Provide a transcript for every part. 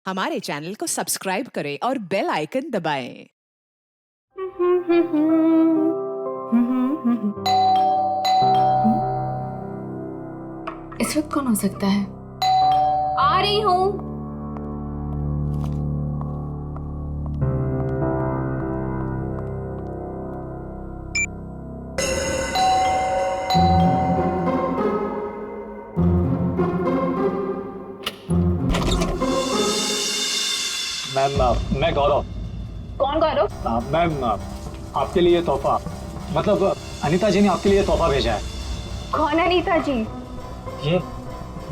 हमारे चैनल को सब्सक्राइब करें और बेल आइकन दबाएं। इस वक्त कौन हो सकता है? आ रही हूँ। मैम, मैं गौरव। कौन गौरव? मैम, आपके लिए तोहफा, मतलब अनीता जी ने आपके लिए तोहफा भेजा है। कौन अनीता जी? ये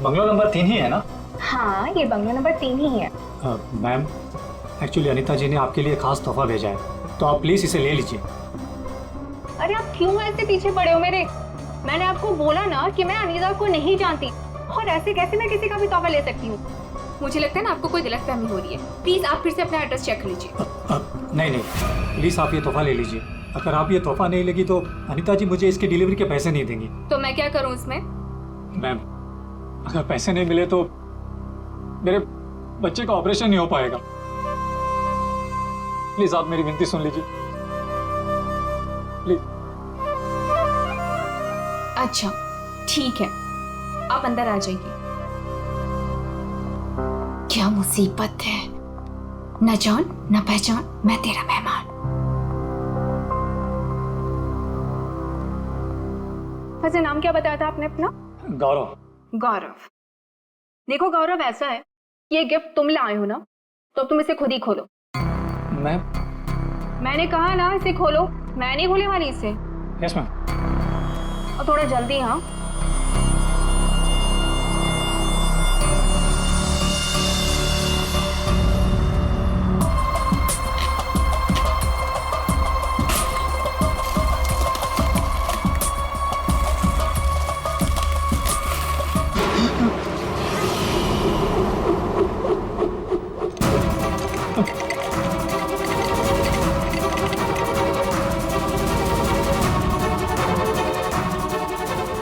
बंगलो नंबर 3 ही है ना? हाँ, ये बंगला नंबर 3 ही है। मैम, एक्चुअली अनीता जी ने आपके लिए खास तोहफा भेजा है, तो आप प्लीज इसे ले लीजिए। अरे आप क्यों ऐसे पीछे पड़े हो मेरे? मैंने आपको बोला ना कि मैं अनीता को नहीं जानती, और ऐसे कैसे मैं किसी का भी तोहफा ले सकती हूँ? मुझे लगता है ना आपको कोई गलतफहमी हो रही है। प्लीज आप फिर से अपना एड्रेस चेक कर लीजिए। नहीं, प्लीज आप ये तोहफा ले लीजिए। अगर आप ये तोहफा नहीं लेगी तो अनीता जी मुझे इसकी डिलीवरी के पैसे नहीं देंगी। तो मैं क्या करूँ इसमें? मैम, अगर पैसे नहीं मिले तो मेरे बच्चे का ऑपरेशन नहीं हो पाएगा। प्लीज आप मेरी विनती सुन लीजिए, प्लीज। अच्छा ठीक है, आप अंदर आ जाइए। क्या मुसीबत है, न जान न पहचान, मैं तेरा मेहमान। वैसे नाम क्या बताया था आपने अपना? गौरव। गौरव। देखो गौरव, ऐसा है, ये गिफ्ट तुम लाए हो ना, तो तुम इसे खुद ही खोलो। मैंने कहा ना, इसे खोलो। मैं नहीं खोलने वाली इसे। Yes ma'am. और थोड़ा जल्दी। हाँ,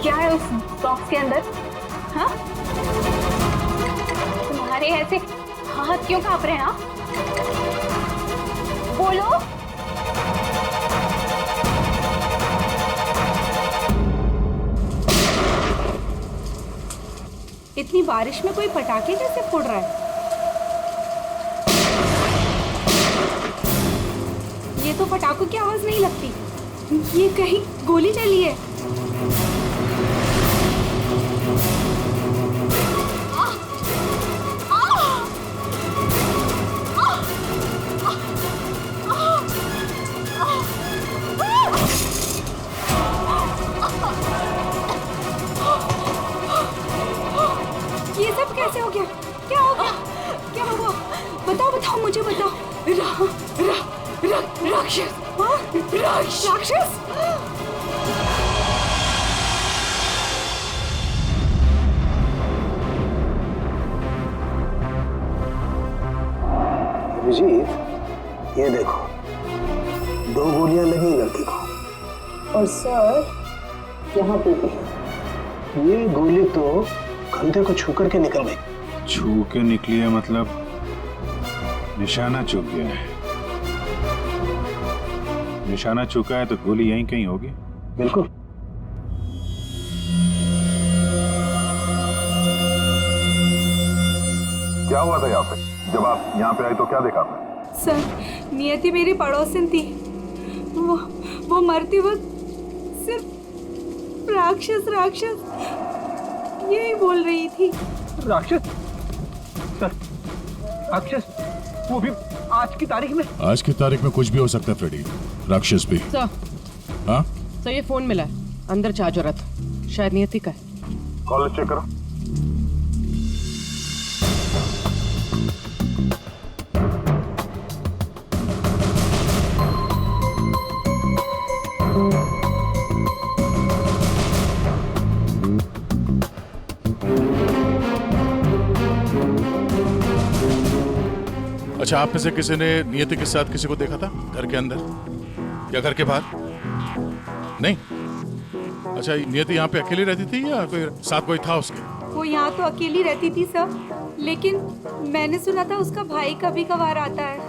क्या है उस बॉक्स के अंदर? हाँ, तुम्हारे ऐसे हाथ क्यों कांप रहे हैं? हाँ, बोलो। इतनी बारिश में कोई पटाखे कैसे फोड़ रहा है? ये तो पटाखों की आवाज नहीं लगती, ये कहीं गोली चली है। ये सब कैसे हो गया? क्या हो गया? क्या हुआ? बताओ, मुझे बताओ। राक्षस। हाँ? राक्षस? अभिजीत, ये देखो, 2 गोलियां लगी लड़की को। और सर, यहाँ पे भी। ये गोली तो कंधे को छू करके निकल गई। छू के निकली है मतलब निशाना चूक गया है। निशाना चूका है तो गोली यहीं कहीं होगी। बिल्कुल। क्या हुआ था यहाँ पे? जब आप यहाँ पे आए तो क्या देखा आपने? सर, नियति मेरी पड़ोसन थी। वो मरती वक्त सिर्फ राक्षस यही बोल रही थी। राक्षस? सर, राक्षस? वो भी आज की तारीख में? आज की तारीख में कुछ भी हो सकता है फ्रेडी, राक्षस भी। सर, हाँ सर ये फोन मिला है, अंदर चार्ज हो रहा था, शायद नियति का है। कॉल चेक करो। अच्छा, आप में से किसी ने नियति के साथ किसी को देखा था घर के अंदर या घर के बाहर? नहीं। अच्छा, नियति यहाँ पे अकेली रहती थी या कोई साथ कोई था उसके? वो यहाँ तो अकेली रहती थी सर। लेकिन मैंने सुना था उसका भाई कभी कभार आता है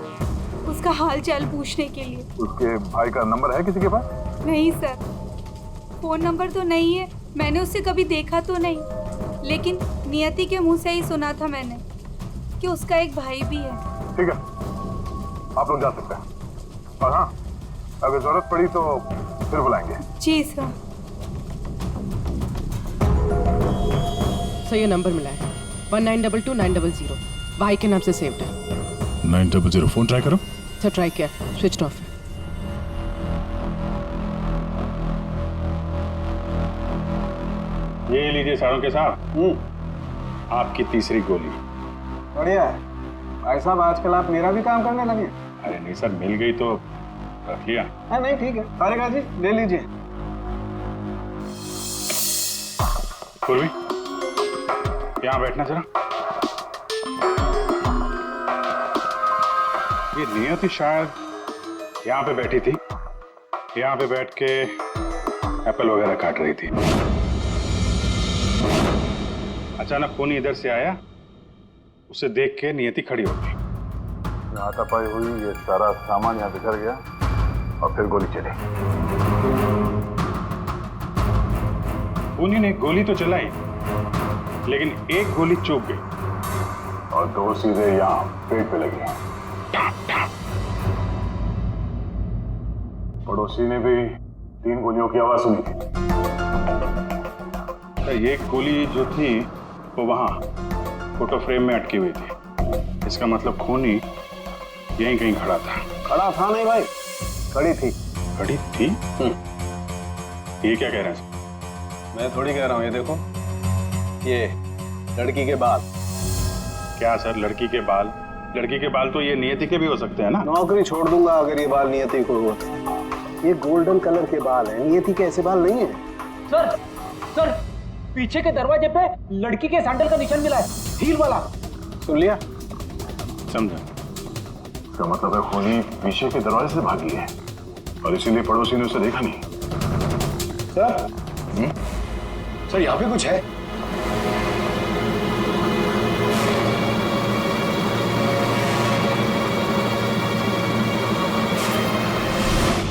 उसका हाल चाल पूछने के लिए। उसके भाई का नंबर है किसी के पास? नहीं सर, फोन नंबर तो नहीं है, मैंने उससे कभी देखा तो नहीं, लेकिन नियति के मुंह से ही सुना था मैंने कि उसका एक भाई भी है। ठीक है, आप लोग जा सकते हैं। और हाँ, अगर जरूरत पड़ी तो फिर बुलाएंगे। जी सर। सर ये नंबर मिला है 1922-900 भाई के नाम से सेव्ड है। 900 फोन ट्राई करो। सर ट्राई किया, स्विच ऑफ है। ये लीजिए साड़ों साहब, आपकी तीसरी गोली। बढ़िया है भाई साहब, आजकल आप मेरा भी काम करने लगे। अरे नहीं सर, मिल गई तो रख लिया। हाँ नहीं ठीक है, तारिका जी ले लीजिए। पूर्वी, यहाँ बैठना जरा। ये नियति शायद यहाँ पे बैठी थी, यहाँ पे बैठ के एप्पल वगैरह काट रही थी। अचानक खून इधर से आया, उसे देख के नियति खड़ी हो गई। हाथापाई हुई, ये सारा सामान यहाँ बिखर गया और फिर गोली चली। खूनी ने गोली तो चलाई, लेकिन एक गोली चूक गई और दो सीधे यहाँ पेट पे लगी। पड़ोसी ने भी 3 गोलियों की आवाज सुनी थी। ये गोली जो थी वो वहां फोटो फ्रेम में अटकी हुई थी। इसका मतलब खूनी यहीं कहीं खड़ा था। खड़ा था नहीं भाई, खड़ी थी। खड़ी थी? ये क्या कह रहे हैं? मैं थोड़ी कह रहा हूँ, ये देखो, ये लड़की के बाल। क्या सर, लड़की के बाल? लड़की के बाल तो ये नियति के भी हो सकते हैं ना। नौकरी छोड़ दूंगा अगर ये बाल नियति को हुआ। ये गोल्डन कलर के बाल हैं, नियति के ऐसे बाल नहीं है। सर पीछे के दरवाजे पे लड़की के सैंडल का निशान मिला है, हील वाला। सुन लिया? समझा। इसका मतलब है खूनी पीछे के दरवाजे से भागी है और इसीलिए पड़ोसी ने उसे देखा नहीं। सर यहाँ पे कुछ है।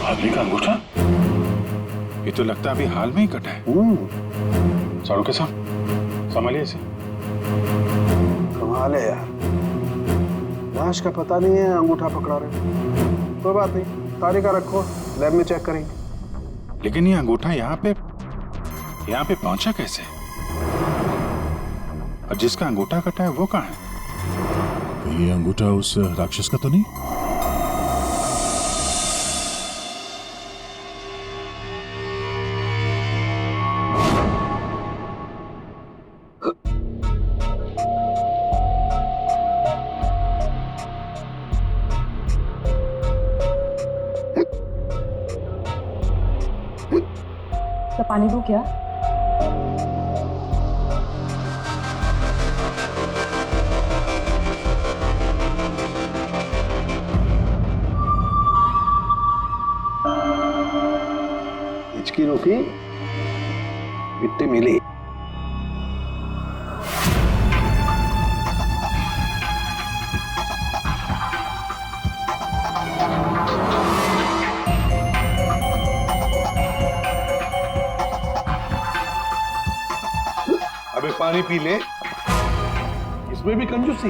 आदमी का अंगूठा? ये तो लगता है अभी हाल में ही कटा है। साड़ू के साथ संभालिए इसे। कमाल है यार, लाश का पता नहीं है, अंगूठा पकड़ा रहे। कोई बात नहीं, तारिका रखो, लैब में चेक करेंगे। लेकिन ये अंगूठा यहाँ पे पहुंचा कैसे? और जिसका अंगूठा कटा है वो कहाँ है? ये अंगूठा उस राक्षस का तो नहीं? तो पानी दूं क्या? हिचकी रुकी, मिट्टी मिली। अबे पानी पी ले, इसमें भी कंजूसी।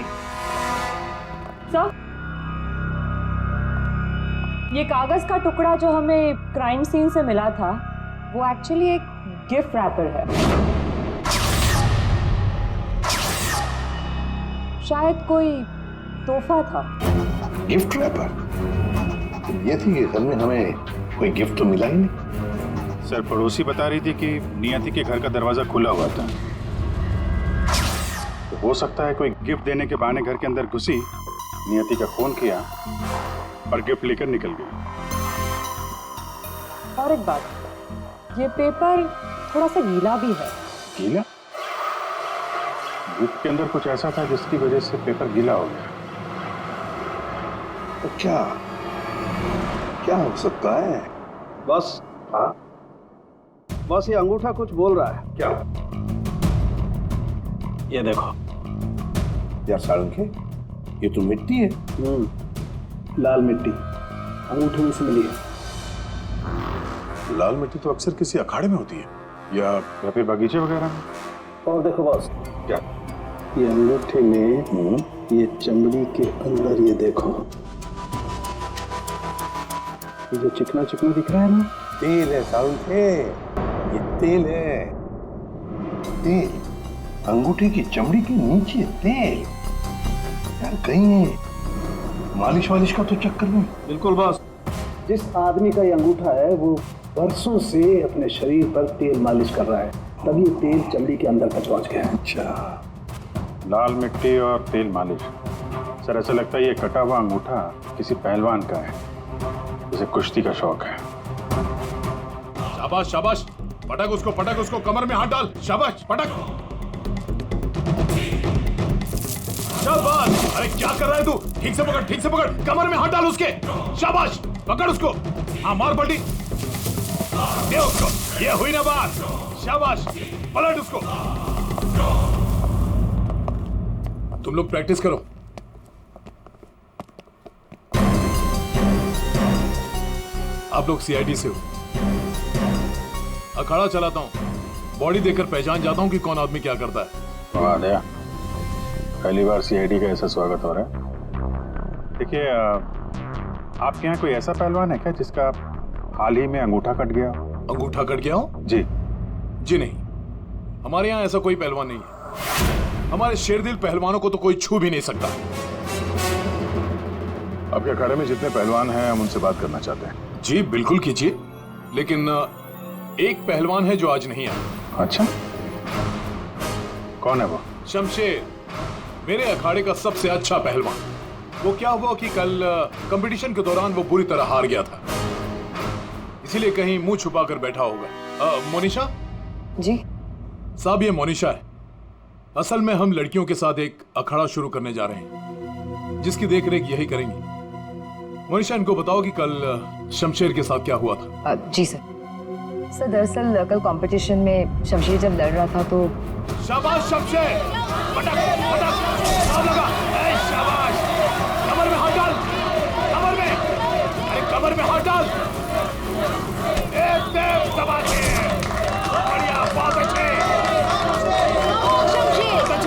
सर, ये कागज का टुकड़ा जो हमें क्राइम सीन से मिला था, वो एक्चुअली एक गिफ्ट रैपर है। शायद कोई तोहफा था। Gift wrapper? ये थी कि घर में हमें कोई गिफ्ट तो मिला ही नहीं। सर, पड़ोसी बता रही थी कि नियति के घर का दरवाजा खुला हुआ था। तो हो सकता है कोई गिफ्ट देने के बहाने घर के अंदर घुसी, नियति का फोन किया और गिफ्ट लेकर निकल गई। और एक बात, ये पेपर थोड़ा सा गीला भी है। गीला? गिफ्ट के अंदर कुछ ऐसा था जिसकी वजह से पेपर गीला हो गया। तो क्या हो सकता है? बस, हाँ, बस ये अंगूठा कुछ बोल रहा है। क्या? ये देखो, यार साळुंखे, ये तो मिट्टी है। लाल मिट्टी अंगूठे में से मिली है। लाल मिट्टी तो अक्सर किसी अखाड़े में होती है या फिर बगीचे वगैरह में। और देखो बॉस, क्या? ये अंगूठे में ये चमड़ी के अंदर ये देखो, ये जो चिकना चिकना दिख रहा है ना, तेल है साळुंखे, ये तेल है। तेल अंगूठे की चमड़ी के नीचे तेल। यार कहीं मालिश वालिश का तो चक्कर नहीं। बिल्कुल बॉस। जिस आदमी का ये अंगूठा है वो बरसों से अपने शरीर पर तेल मालिश कर रहा है, तभी ये तेल चमड़ी के अंदर तक पहुंच गया है। अच्छा, लाल मिट्टी और तेल मालिश। सर ऐसा लगता है ये कटा हुआ अंगूठा किसी पहलवान का है, जिसे कुश्ती का शौक है। शाबाश शाबाश, पटक उसको, कमर में हाथ डाल। शाबाश, पटक। शाबाश। अरे क्या कर रहा है तू? ठीक से पकड़, कमर में हाथ डाल उसके। शाबाश, पकड़ उसको। हाँ, मार पलटी दे उसको। ये हुई ना बात। शाबाश, पलट उसको। तुम लोग प्रैक्टिस करो। आप लोग सीआईडी से हो। अखाड़ा चलाता हूँ, बॉडी देखकर पहचान जाता हूँ कि कौन आदमी क्या करता है। वाह दया, पहली बार सीआईडी का ऐसा स्वागत हो रहा है। देखिए, आपके यहाँ कोई ऐसा पहलवान है क्या जिसका हाल ही में अंगूठा कट गया? अंगूठा कट गया हो? जी नहीं, हमारे यहाँ ऐसा कोई पहलवान नहीं है। हमारे शेरदिल पहलवानों को तो कोई छू भी नहीं सकता। आपके अखाड़े में जितने पहलवान हैं हम उनसे बात करना चाहते हैं। जी बिल्कुल कीजिए, लेकिन एक पहलवान है जो आज नहीं आया। अच्छा, कौन है वो? शमशेर, मेरे अखाड़े का सबसे अच्छा पहलवान। वो क्या हुआ कि कल कंपटीशन के दौरान वो बुरी तरह हार गया था, इसीलिए कहीं मुंह छुपा कर बैठा होगा। मोनिशा जी साहब, ये मोनिशा है। असल में हम लड़कियों के साथ एक अखाड़ा शुरू करने जा रहे हैं, जिसकी देखरेख यही करेंगी। मोनिशा, इनको बताओ कि कल शमशेर के साथ क्या हुआ था। जी सर। सर दरअसल कल कंपटीशन में शमशेर जब लड़ रहा था तो। शाबाश शमशेर, पटक, हाथ लगा। शाबाश, कमर में हाथ डाल, कमर में। अरे कमर में हाथ डाल। एकदम दबा के। बढ़िया, बहुत अच्छे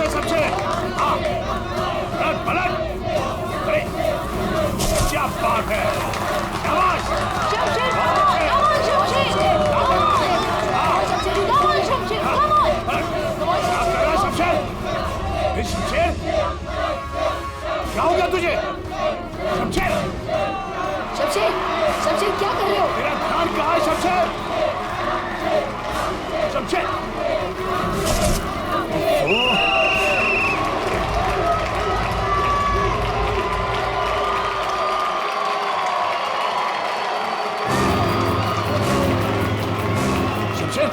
शमशेर। हाँ, पलट। अरे क्या बात है। शाबाश शमशेर, क्या हो गया तुझे? शमशेर क्या कर रहे हो? तेरा ध्यान कहाँ है शमशेर? शमशेर, शमशेर,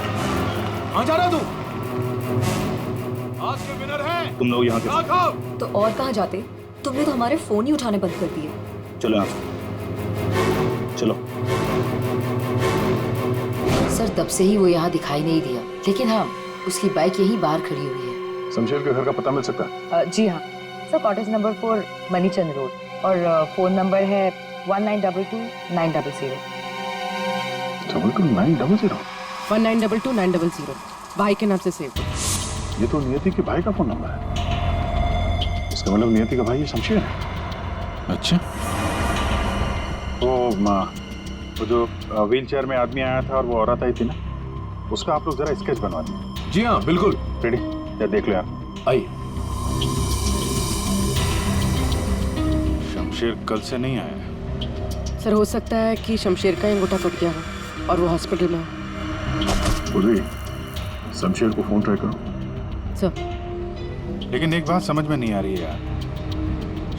कहाँ जा रहा है तू? आज के विनर है तुम लोग यहाँ राघव। तो और कहाँ जाते? तुमने तो हमारे फोन ही उठाने बंद कर दिए। चलो यहाँ से, चलो। सर तब से ही वो यहाँ दिखाई नहीं दिया, लेकिन हाँ उसकी बाइक यहीं बाहर खड़ी हुई है। शमशेर के घर का पता मिल सकता है? जी हाँ सर, कॉटेज नंबर 4 मनीचंद रोड, और फोन नंबर है 1922-900 1922-900 भाई के नाम से सेव। ये तो नियति के भाई का फोन नंबर है। इसका मतलब नियति का भाई ये शमशेर है। अच्छा, तो वो जो व्हील चेयर में आदमी आया था और वो औरत आई थी ना, उसका आप लोग जरा स्केच बनवा दीजिए। जी हाँ बिल्कुल। रेडी? या देख लो यार। आइए। शमशेर कल से नहीं आया। सर हो सकता है कि शमशेर का अंगूठा कट गया हो और वो हॉस्पिटल में हो। उर्वी, शमशेर को फोन ट्राई करो। सर लेकिन एक बात समझ में नहीं आ रही है यार,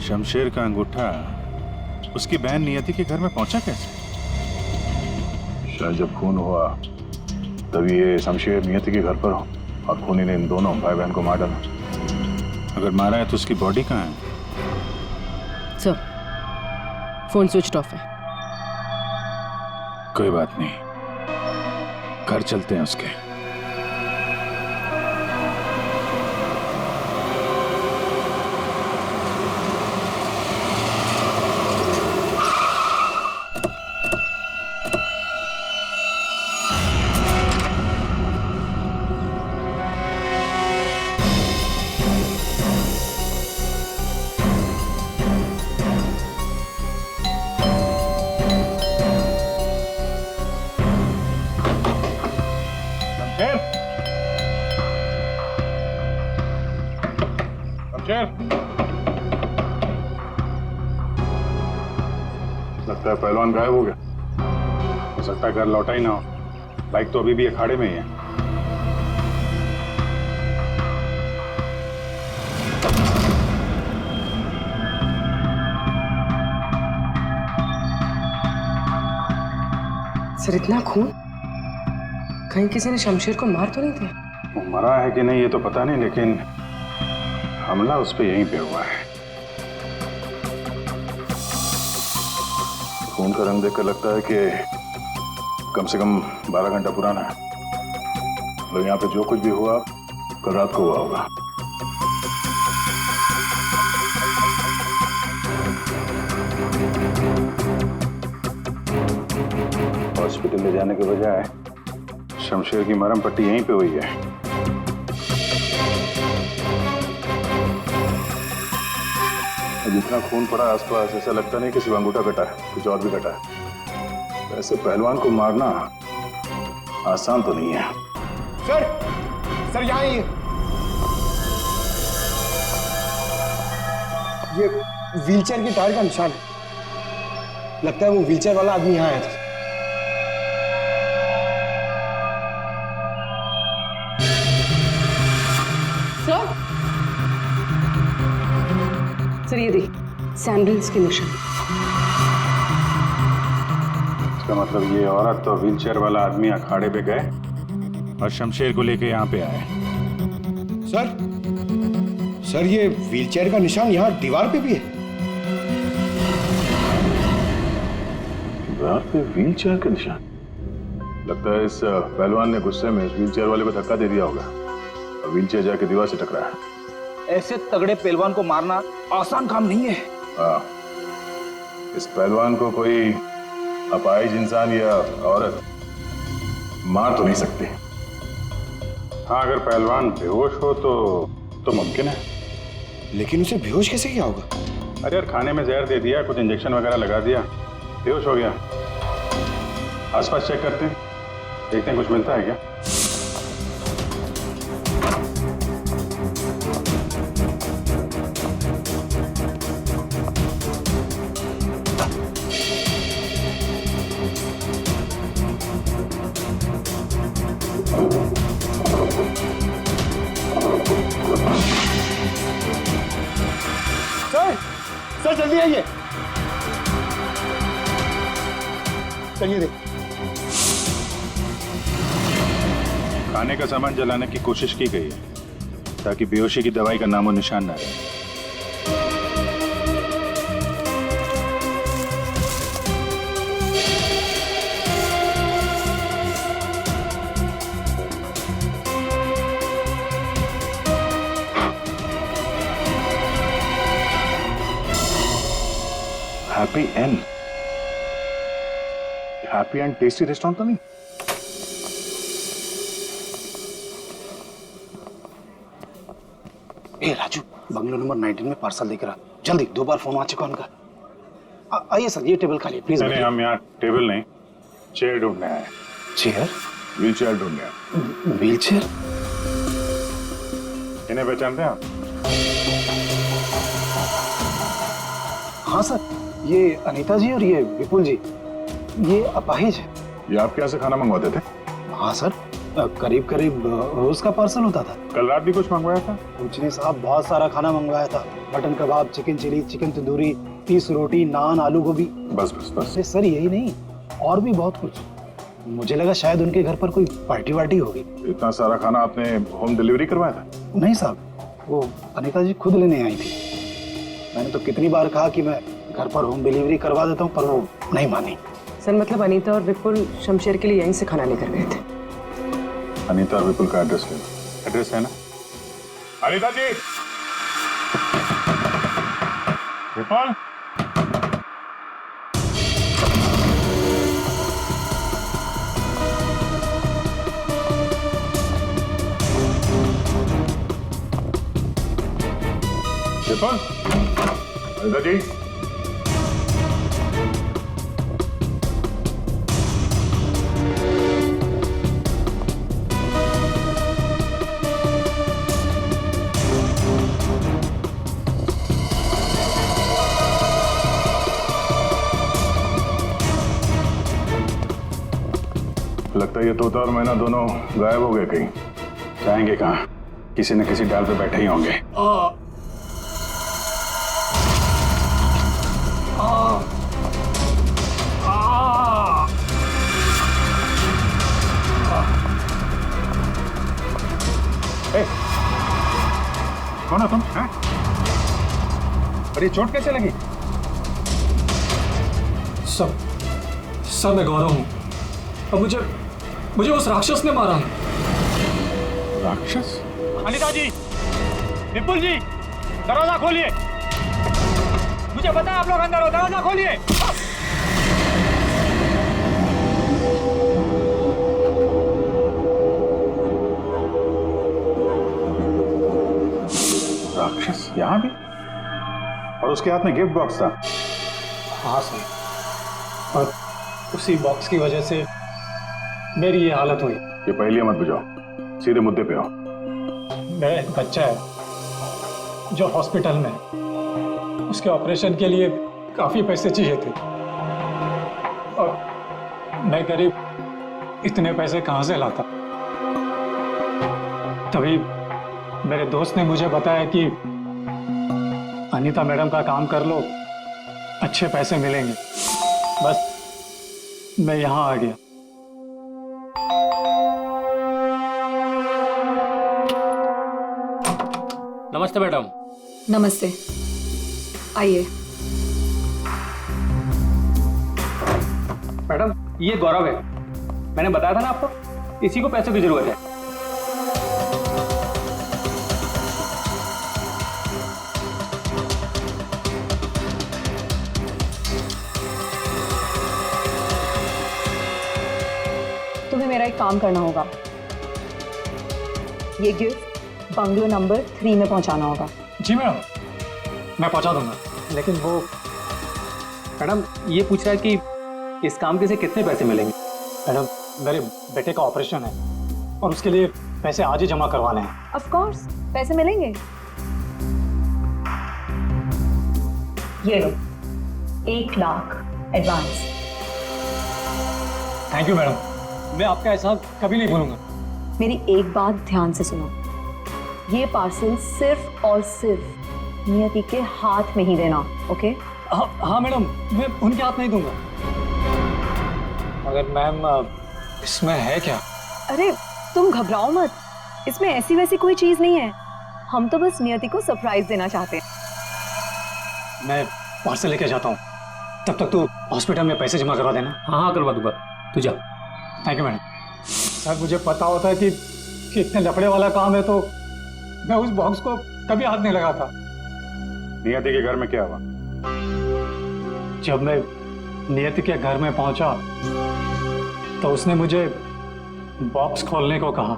शमशेर का अंगूठा उसकी बहन नियति के घर में पहुंचा कैसे? शायद जब खून हुआ तभी ये शमशेर नियति के घर पर हो और खूनी ने इन दोनों भाई बहन को मार डाला। अगर मारा है तो उसकी बॉडी कहाँ है? सर फोन स्विच ऑफ है। कोई बात नहीं, घर चलते हैं उसके। लगता है पहलवान गायब हो गया। हो सकता है घर लौटा ही ना हो। बाइक तो अभी भी अखाड़े में ही है। सर इतना खून, कहीं किसी ने शमशेर को मार तो नहीं दिया? वो मरा है कि नहीं ये तो पता नहीं, लेकिन हमला उस पर यहीं पे हुआ है। खून का रंग देखकर लगता है कि कम से कम 12 घंटा पुराना है। मतलब यहाँ पे जो कुछ भी हुआ कल रात को हुआ होगा। हॉस्पिटल ले जाने के बजाय शमशेर की मरहम पट्टी यहीं पे हुई है। जितना खून पड़ा आसपास ऐसा लगता नहीं कि सिर्फ अंगूठा कटा है, कुछ और भी कटा है। वैसे पहलवान को मारना आसान तो नहीं है। सर यहाँ ही ये व्हीलचेयर की टायर का निशान है। लगता है वो व्हीलचेयर वाला आदमी यहाँ आया था। सर ये देखिए सैंडल्स के निशान। इसका मतलब ये औरत तो व्हीलचेयर वाला आदमी अखाड़े पे गए और शमशेर को लेके यहाँ पे आए। सर ये व्हीलचेयर का निशान यहाँ दीवार पे भी है। दीवार पे व्हीलचेयर का निशान? लगता है इस पहलवान ने गुस्से में इस व्हीलचेयर वाले को धक्का दे दिया होगा और व्हीलचेयर जाके दीवार से टकराया है। ऐसे तगड़े पहलवान को मारना आसान काम नहीं है। हाँ, इस पहलवान को कोई अपाहिज इंसान या औरत मार तो नहीं सकती। हाँ, अगर पहलवान बेहोश हो तो मुमकिन है। लेकिन उसे बेहोश कैसे किया होगा? अरे यार, खाने में जहर दे दिया, कुछ इंजेक्शन वगैरह लगा दिया, बेहोश हो गया। आसपास चेक करते हैं, देखते हैं कुछ मिलता है क्या। सर जल्दी आइए। चलिए देख। खाने का सामान जलाने की कोशिश की गई है ताकि बेहोशी की दवाई का नामो निशान न रहे। हैप्पी एंड टेस्टी रेस्टोरेंट तो नहीं? ए राजू, बंगलो नंबर 19 में पार्सल लेकर आ जल्दी। 2 बार फोन आ चुका उनका। आइए सर, ये टेबल खाली प्लीज। नहीं, हम यहाँ टेबल नहीं, चेयर ढूंढने आए। चेयर? व्हील चेयर ढूंढने आए। Wheel chair? इन्हें पहचानते हैं आप? हाँ सर, ये अनीता जी और ये विपुल जी, ये अपाहिज है। ये आपके यहाँ से खाना मंगवाते थे? हाँ सर, करीब करीब रोज का पार्सल होता था। कल रात भी कुछ मंगवाया था? कुछ नहीं साहब, बहुत सारा खाना मंगवाया था। मटन कबाब, चिकन चिली, चिकन तंदूरी, 30 रोटी, नान, आलू गोभी। बस बस बस। सर यही नहीं, और भी बहुत कुछ। मुझे लगा शायद उनके घर पर कोई पार्टी वार्टी होगी। इतना सारा खाना आपने होम डिलीवरी करवाया था? नहीं साहब, वो अनीता जी खुद लेने आई थी। मैंने तो कितनी बार कहा कि मैं घर पर होम डिलीवरी करवा देता हूँ, पर वो नहीं मानी। सर मतलब अनीता और विपुल शमशेर के लिए यहीं से खाना लेकर गए थे। अनीता और विपुल का एड्रेस ले लो। एड्रेस है ना? अनीता जी, विपुल, विपुल, अनीता जी। लगता है ये तोता और मैना दोनों गायब हो गए कहीं। जाएंगे कहाँ? किसी न किसी डाल पे बैठे ही होंगे। कौन हो तुम? हैं? और ये चोट कैसे लगी? सब मैं गौरव हूँ। अब मुझे उस राक्षस ने मारा है। राक्षस? अनिता जी, विपुल जी, दरवाजा खोलिए। मुझे पता है आप लोग अंदर हो, दरवाजा खोलिए। राक्षस यहाँ भी? और उसके हाथ में गिफ्ट बॉक्स था। हाँ सर, और उसी बॉक्स की वजह से मेरी ये हालत हुई। ये पहले मत बुझाओ, सीधे मुद्दे पे आओ। मेरा एक बच्चा है जो हॉस्पिटल में है। उसके ऑपरेशन के लिए काफी पैसे चाहिए थे और मैं गरीब इतने पैसे कहाँ से लाता। तभी मेरे दोस्त ने मुझे बताया कि अनीता मैडम का काम कर लो, अच्छे पैसे मिलेंगे। बस मैं यहाँ आ गया। नमस्ते मैडम। नमस्ते, आइए। मैडम, ये गौरव है। मैंने बताया था ना आपको, इसी को पैसों की जरूरत है। तुम्हें मेरा एक काम करना होगा। ये गिफ्ट बंगलो नंबर 3 में पहुंचाना होगा। जी मैडम, मैं पहुंचा दूंगा। लेकिन वो मैडम ये पूछ रहा है कि इस काम के से कितने पैसे मिलेंगे। मैडम, मेरे बेटे का ऑपरेशन है और उसके लिए पैसे आज ही जमा करवाने हैं। ऑफ कोर्स पैसे मिलेंगे। ये लो 1 lakh advance. Thank you madam, मैं आपका एहसान कभी नहीं भूलूंगा। मेरी एक बात ध्यान से सुनो, ये पार्सल सिर्फ और सिर्फ नियति के हाथ में ही देना, ओके? हाँ मैडम, मैं उनके हाथ नहीं दूंगा। मगर मैम, इसमें है क्या? अरे तुम घबराओ मत, इसमें ऐसी वैसी कोई चीज नहीं है। हम तो बस नियति को सरप्राइज देना चाहते हैं। मैं पार्सल लेके जाता हूँ, तब तक तू हॉस्पिटल में पैसे जमा करवा देना। हाँ करवा दूंगा, तू जा। Thank you madam. सर, मुझे पता होता है कि इतने लफड़े वाला काम है तो मैं उस बॉक्स को कभी हाथ नहीं लगाता। नियति के घर में क्या हुआ? जब मैं नियति के घर में पहुंचा तो उसने मुझे बॉक्स खोलने को कहा।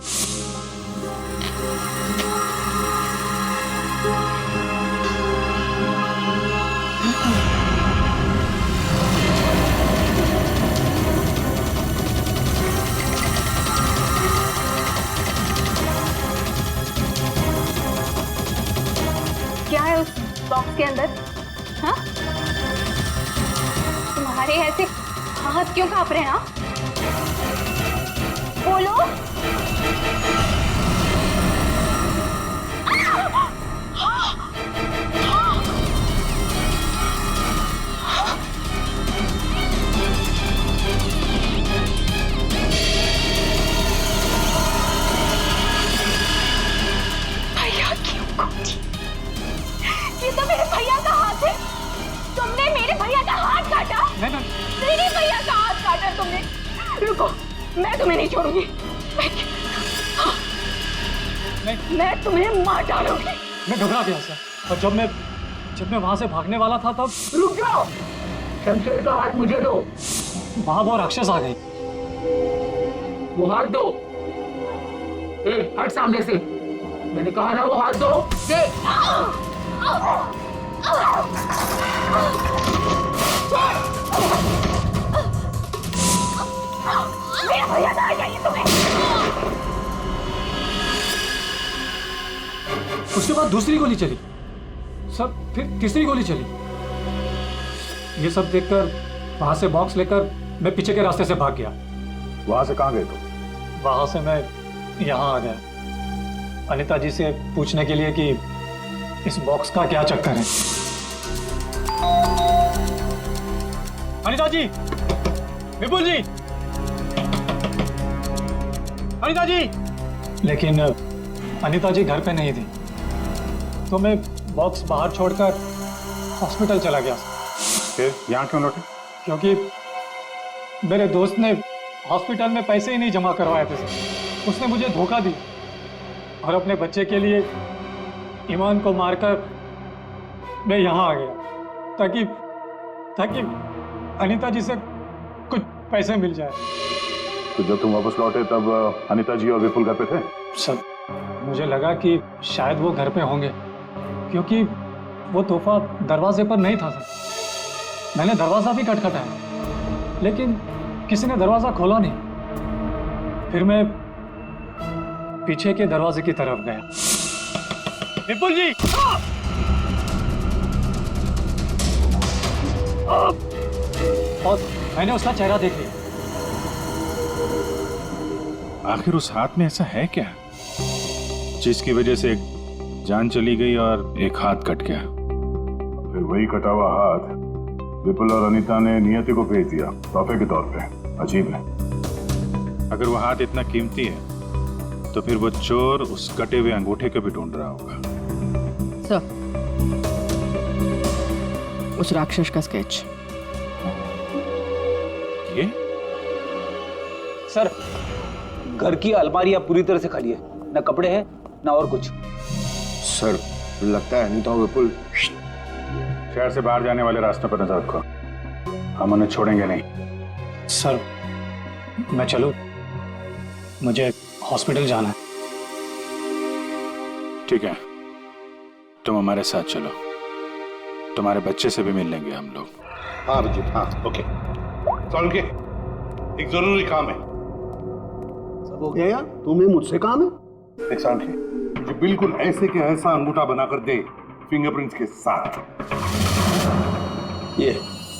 क्या है उस बॉक्स के अंदर? हाँ? तुम्हारे ऐसे हाथ क्यों कांप रहे हैं? हाँ? बोलो। भैया क्यों काटी? ये तो मेरे भैया का हाथ है। तुमने मेरे भैया का हाथ काटा? मेरे भैया का हाथ काटा तुमने। रुको, मैं तुम्हें नहीं छोड़ूंगी। मैं तुम्हें मार डालूंगी। मैं घबरा गया सर, और जब मैं वहां से भागने वाला था तब। रुक जाओ, शमशेर का हाथ मुझे दो। वहां वो राक्षस आ गई। वो हाथ दो। हट सामने से, मैंने कहा ना वो हाथ दो। दे। मेरा भैया कहाँ चाहिए तुम्हें? उसके बाद दूसरी गोली चली सर, फिर तीसरी गोली चली। ये सब देखकर वहां से बॉक्स लेकर मैं पीछे के रास्ते से भाग गया। वहां से कहाँ गए तुम? वहां से मैं यहाँ आ गया अनिता जी से पूछने के लिए कि इस बॉक्स का क्या चक्कर है। अनिता जी, विपुल जी, अनिता जी। लेकिन अनिता जी घर पे नहीं थी, तो मैं बॉक्स बाहर छोड़कर हॉस्पिटल चला गया। फिर यहाँ क्यों लौटे? क्योंकि मेरे दोस्त ने हॉस्पिटल में पैसे ही नहीं जमा करवाए थे सर। उसने मुझे धोखा दी और अपने बच्चे के लिए ईमान को मारकर मैं यहाँ आ गया ताकि अनीता जी से कुछ पैसे मिल जाए। तो जब तुम वापस लौटे तब अनीता जी और विपुल घर पे थे? सर मुझे लगा कि शायद वो घर पे होंगे, क्योंकि वो तोहफा दरवाजे पर नहीं था सर। मैंने दरवाजा भी खटखटाया लेकिन किसी ने दरवाजा खोला नहीं। फिर मैं पीछे के दरवाजे की तरफ गया। विपुल जी! और मैंने उसका चेहरा देख लिया। आखिर उस हाथ में ऐसा है क्या जिसकी वजह से एक जान चली गई और एक हाथ कट गया? फिर वही कटा हुआ हाथ विपुल और अनीता ने नियति को भेज दिया तोहफे के तौर पे। अजीब है। अगर वो हाथ इतना कीमती है तो फिर वो चोर उस कटे हुए अंगूठे को भी ढूंढ रहा होगा। सर, उस राक्षस का स्केच। ये? सर, घर की अलमारियां पूरी तरह से खाली है, न कपड़े हैं न और कुछ। सर लगता है अनीता और विपुल शहर से बाहर जाने वाले रास्तों पर नजर रखो, हम उन्हें छोड़ेंगे नहीं। सर मैं चलूं? मुझे हॉस्पिटल जाना है। ठीक है, तुम हमारे साथ चलो, तुम्हारे बच्चे से भी मिल लेंगे हम लोग। हाँ अभिजीत, हाँ ओके। सारुण के एक जरूरी काम है। सब हो गया यार, तुम्हें मुझसे काम है? एक सारुण के मुझे बिल्कुल ऐसे के ऐसा अंगूठा बनाकर दे फिंगरप्रिंट्स के साथ। ये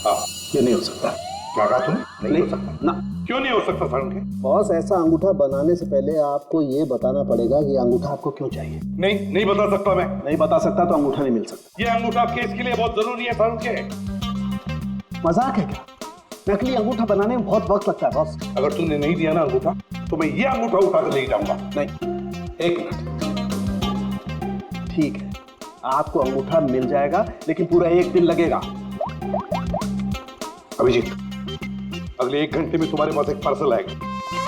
हाँ, ये नहीं हो सकता। क्या कहा तुमने? नहीं हो सकता ना। क्यों नहीं हो सकता सारुण के? बॉस, ऐसा अंगूठा बनाने से पहले आपको ये बताना पड़ेगा कि अंगूठा आपको क्यों चाहिए। नहीं बता सकता मैं। नहीं बता सकता तो अंगूठा नहीं मिल सकता। ये अंगूठा केस के लिए बहुत जरूरी है सारुण के। मजाक है क्या? नकली अंगूठा बनाने में बहुत वक्त लगता है बॉस। अगर तूने नहीं दिया ना अंगूठा तो मैं ये अंगूठा उठा कर ले जाऊंगा। नहीं, एक मिनट। ठीक है, आपको अंगूठा मिल जाएगा लेकिन पूरा 1 दिन लगेगा। अभिजीत, अगले 1 घंटे में तुम्हारे पास एक पार्सल आएगा।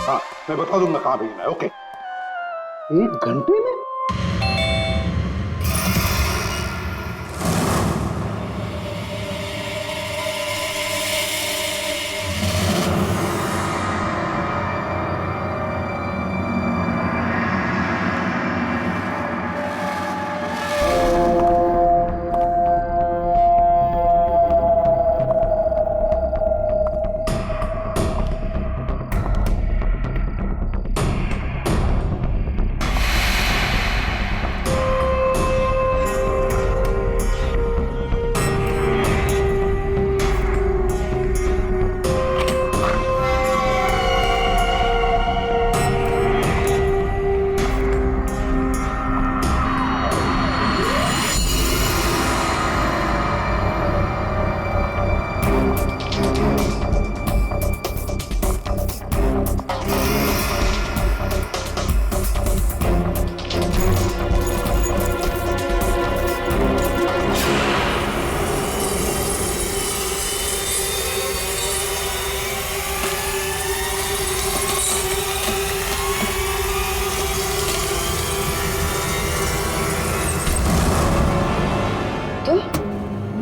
हाँ, मैं बता दूंगा कहाँ भेजना है। ओके? 1 घंटे में?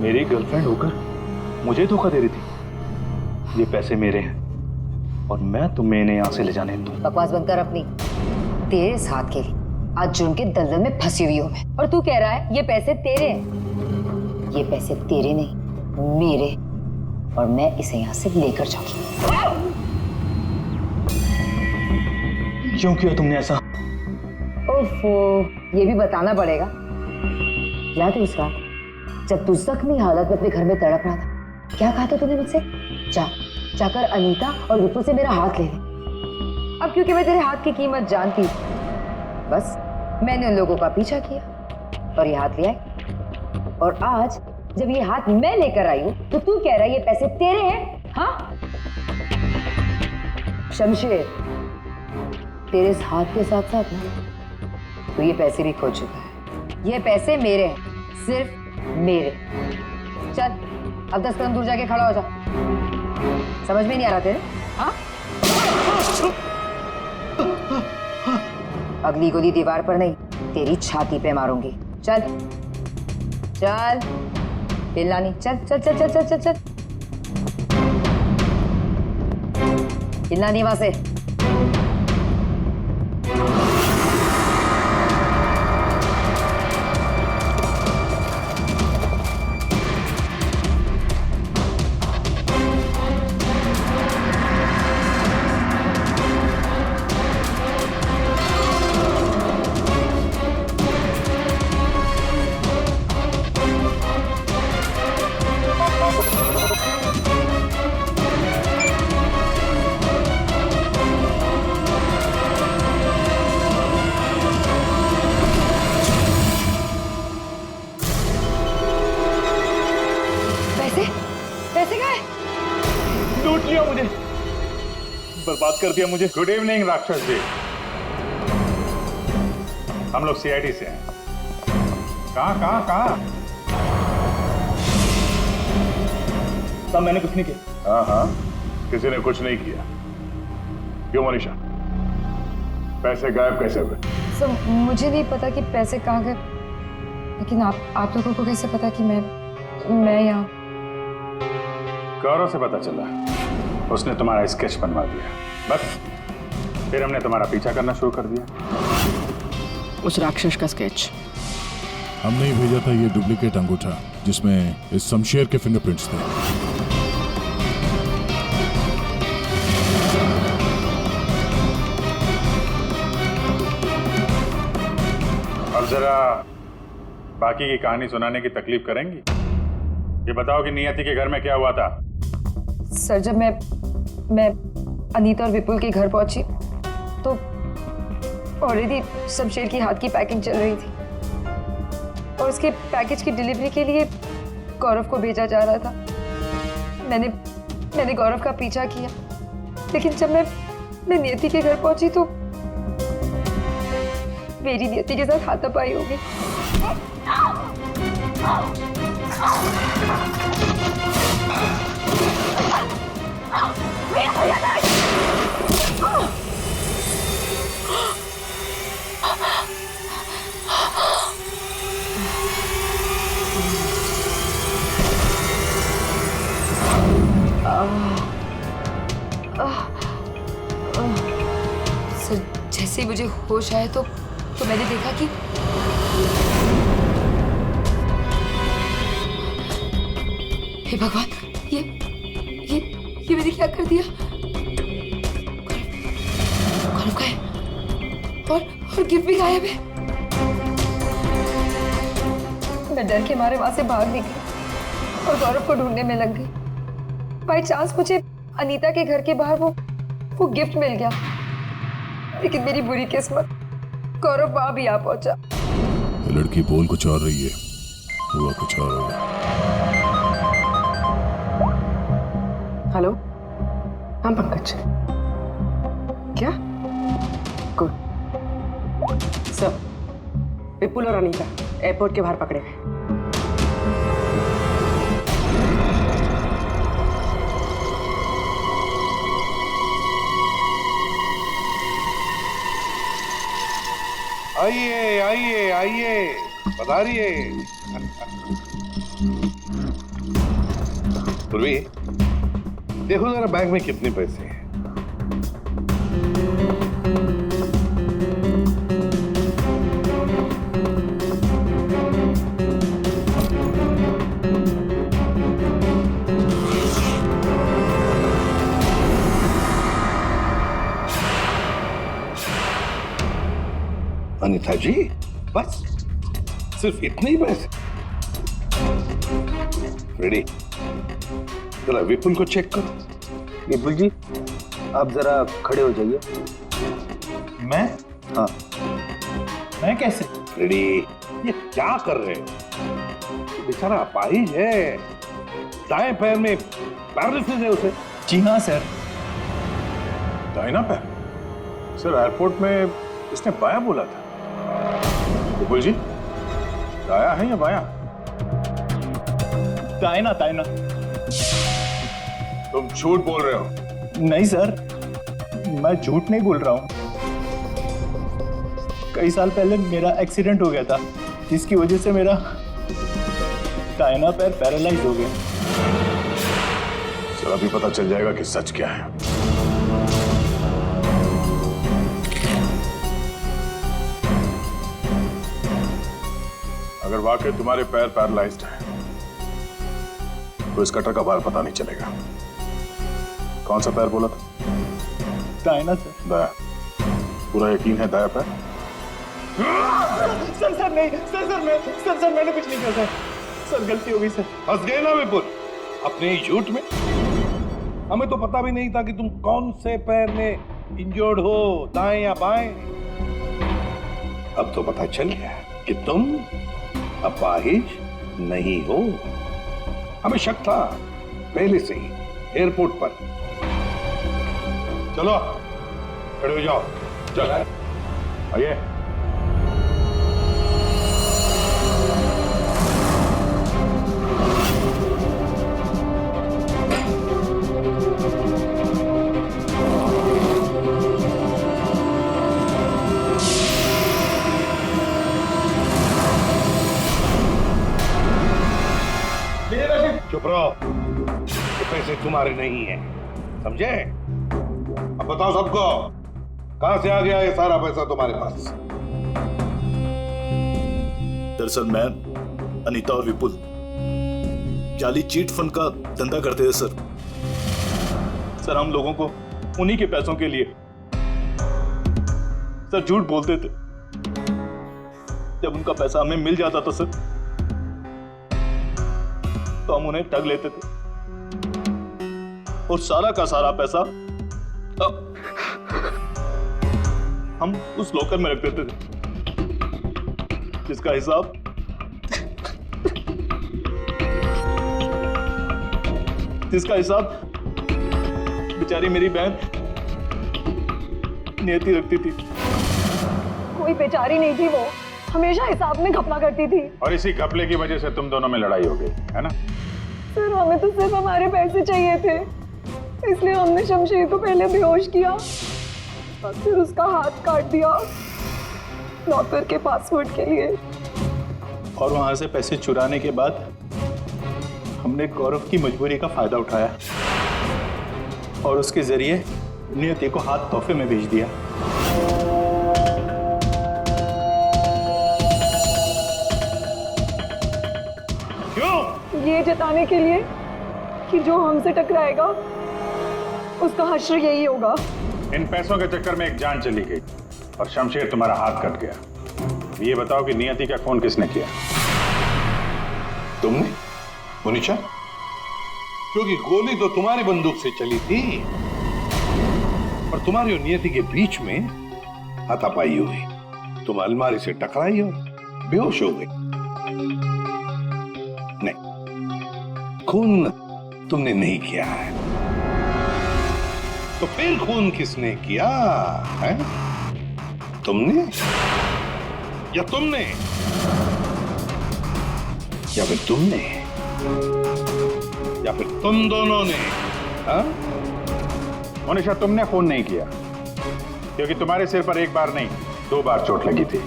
मेरी गर्लफ्रेंड होकर मुझे धोखा दे रही थी। ये पैसे मेरे हैं और मैं तुम्हें इन्हें यहाँ से ले जाने दूं। बकवास बनकर अपनी। तेरे साथ के आज जुर्म के दलदल में फंसी हुई हूँ मैं, और तू कह रहा है ये पैसे तेरे हैं। ये पैसे तेरे नहीं, मेरे, और मैं इसे यहाँ से लेकर जाऊंगी। क्यों किया तुमने ऐसा? ओफो, ये भी बताना पड़ेगा। याद है उसका जब तू जख्मी हालत में अपने घर में तड़प रहा था, क्या कहा था तूने मुझसे? जाकर अनीता और विपुल से मेरा हाथ ले ले। क्योंकि मैं तेरे हाथ की कीमत जानती हूँ। बस मैंने उन लोगों का पीछा किया और ये हाथ ले आई। और आज जब ये हाथ मैं लेकर आई हूं तो तू कह रहा है ये पैसे तेरे हैं? हाँ शमशेर, तेरे इस हाथ के साथ साथ ना तो ये पैसे भी खो चुका है। ये पैसे मेरे हैं, सिर्फ मेरे। चल अब 10 कदम दूर जाके खड़ा हो जा। समझ में नहीं आ रहा तेरे? हाँ अगली गोली दीवार पर नहीं, तेरी छाती पे मारूंगी। चल चल हिलना नहीं। चल चल चल चल चल चल चल हिलना नहीं वहां से। लूट लिया मुझे, बर्बाद कर दिया मुझे। गुड इवनिंग राक्षस जी, हम लोग सीआईडी से हैं। कहाँ? साहब मैंने कुछ नहीं किया। हाँ, किसी ने कुछ नहीं किया। क्यों मनीषा, पैसे गायब कैसे हुए? सर मुझे नहीं पता कि पैसे कहाँ गए, लेकिन आप लोगों को कैसे पता कि मैं यहाँ? गौरव से पता चला, उसने तुम्हारा स्केच बनवा दिया। बस फिर हमने तुम्हारा पीछा करना शुरू कर दिया। उस राक्षस का स्केच हमने ही भेजा था, ये डुप्लीकेट अंगूठा जिसमें इस शमशेर के फिंगरप्रिंट्स थे। अब जरा बाकी की कहानी सुनाने की तकलीफ करेंगी? ये बताओ कि नियति के घर में क्या हुआ था? सर जब मैं अनीता और विपुल के घर पहुंची तो ऑलरेडी शमशेर की हाथ की पैकिंग चल रही थी और उसके पैकेज की डिलीवरी के लिए गौरव को भेजा जा रहा था। मैंने गौरव का पीछा किया, लेकिन जब मैं नियति के घर पहुंची तो मेरी नियति के साथ हाथापाई हो गई। सर जैसे ही मुझे होश आया तो मैंने देखा कि हे भगवान, ये मैंने क्या कर दिया? गौरव का है और गिफ्ट भी गायब है। मैं डर के मारे वहां से भाग निकली और गौरव को ढूंढने में लग गई। बाई चांस मुझे अनीता के घर के बाहर वो गिफ्ट मिल गया, लेकिन मेरी बुरी किस्मत गौरव वहां भी आ पहुंचा। ये लड़की बोल कुछ और रही है, हुआ कुछ और होगा। हेलो, हाँ पंकज, क्या? गुड सर, विपुल और अनीता एयरपोर्ट के बाहर पकड़े गए। आइए आइए आइए, पधारिए। पूर्वी, देखो जरा बैंक में कितने पैसे हैं। अनीता जी, बस सिर्फ इतने ही पैसे? रेडी, जरा विपुल को चेक करो। विपुल जी, आप जरा खड़े हो जाइए। मैं? हाँ। मैं कैसे? रेडी, ये क्या कर रहे हो? बेचारा अपाहिज है, दाएं पैर में पैरालिसिस है उसे। जी हाँ सर। दाहिना पैर? सर एयरपोर्ट में इसने बाया बोला था। विपुल जी, दाया है या बाया? दायना दायना। तुम झूठ बोल रहे हो। नहीं सर, मैं झूठ नहीं बोल रहा हूँ। कई साल पहले मेरा एक्सीडेंट हो गया था, जिसकी वजह से मेरा दाहिना पैर पैरालाइज हो गया। सर अभी पता चल जाएगा कि सच क्या है। अगर वाकई तुम्हारे पैर पैरालाइज्ड हैं, तो इस कटर का बार पता नहीं चलेगा। कौन सा पैर बोला था? दाहिना सर। दाया? पूरा यकीन है दाया पैर? सर नहीं, सर मैंने कुछ नहीं किया सर गलती हो गई सर। फंस गए ना विपुल अपने ही झूठ में। हमें तो पता भी नहीं था कि तुम कौन से पैर में इंजर्ड हो, दाएं या बाएं। अब तो पता चल गया कि तुम अपाहिज नहीं हो। हमें शक था पहले से ही एयरपोर्ट पर। चलो खड़े हो जाओ। चल आइए। चुप रहो, ये पैसे तुम्हारे नहीं है, समझे? अब बताओ सबको, कहां से आ गया ये सारा पैसा तुम्हारे पास? दरअसल मैं, अनीता और विपुल जाली चीट फंड का धंधा करते थे सर। सर हम लोगों को उन्हीं के पैसों के लिए सर झूठ बोलते थे। जब उनका पैसा हमें मिल जाता था सर, तो हम उन्हें ठग लेते थे और सारा का सारा पैसा हम उस लॉकर में रख देते थे, जिसका हिसाब बेचारी मेरी बहन नियति रखती थी। कोई बेचारी नहीं थी, वो हमेशा हिसाब में घपला करती थी। और इसी घपले की वजह से तुम दोनों में लड़ाई हो गई, है ना? सर हमें तो सिर्फ हमारे पैसे चाहिए थे, इसलिए हमने शमशेर को पहले बेहोश किया और फिर उसका हाथ काट दिया लॉकर के पासवर्ड के लिए। और वहां से पैसे चुराने के बाद हमने गौरव की मजबूरी का फायदा उठाया और उसके जरिए नियति को हाथ तोहफे में भेज दिया। ये जताने के लिए कि जो हमसे टकराएगा उसका हश्र यही होगा। इन पैसों के चक्कर में एक जान चली गई और शमशेर तुम्हारा हाथ कट गया। ये बताओ कि नियति का खून किसने किया? तुमने, मुनीषा? क्योंकि गोली तो तुम्हारी बंदूक से चली थी और तुम्हारी और नियति के बीच में हाथापाई हुई। तुम अलमारी से टकराई और बेहोश हो गई। नहीं, खून तुमने नहीं किया है। तो फिर खून किसने किया है? तुमने या तुमने या फिर तुमने या फिर तुम दोनों ने? हाँ? मोनिशा, तुमने खून नहीं किया, क्योंकि तुम्हारे सिर पर एक बार नहीं 2 बार चोट लगी थी।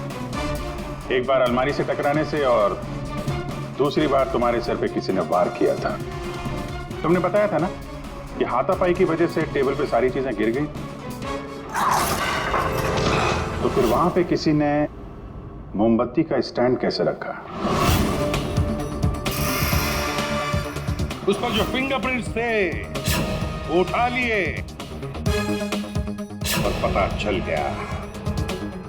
एक बार अलमारी से टकराने से और दूसरी बार तुम्हारे सिर पे किसी ने वार किया था। तुमने बताया था ना कि हाथापाई की वजह से टेबल पे सारी चीजें गिर गई। तो फिर वहां पे किसी ने मोमबत्ती का स्टैंड कैसे रखा? उस पर जो फिंगरप्रिंट्स थे वो उठा लिए और पता चल गया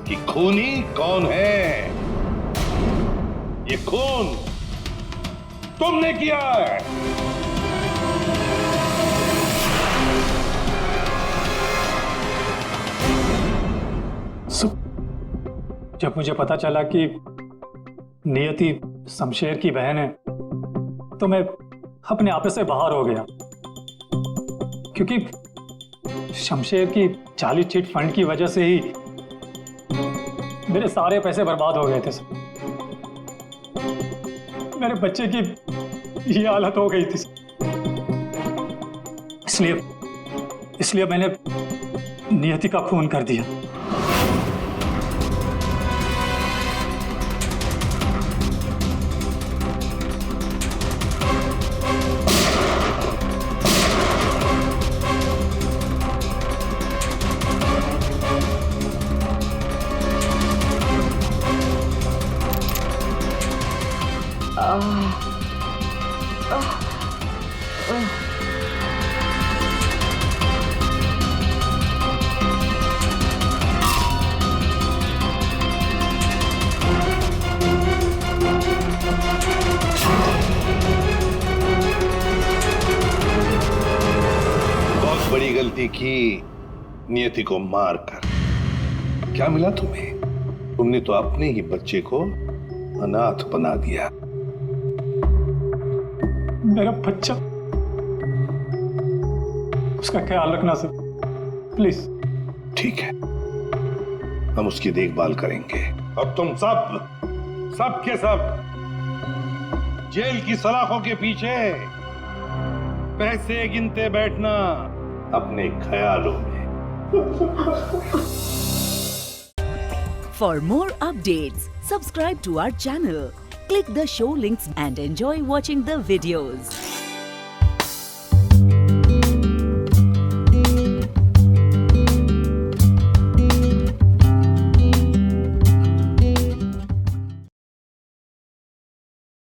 कि खूनी कौन है। ये खून तुमने किया है। जब मुझे पता चला कि नियति शमशेर की बहन है तो मैं अपने आप से बाहर हो गया, क्योंकि शमशेर की जाली चिट फंड की वजह से ही मेरे सारे पैसे बर्बाद हो गए थे सर। मेरे बच्चे की ये हालत हो गई थी इसलिए मैंने नियति का खून कर दिया। बहुत बड़ी गलती की नियति को मारकर। क्या मिला तुम्हें? तुमने तो अपने ही बच्चे को अनाथ बना दिया। मेरा बच्चा, उसका ख्याल रखना सर, प्लीज। ठीक है, हम उसकी देखभाल करेंगे। अब तुम सब के सब जेल की सलाखों के पीछे पैसे गिनते बैठना अपने ख्यालों में। For more updates, subscribe to our channel, click the show links and enjoy watching the videos.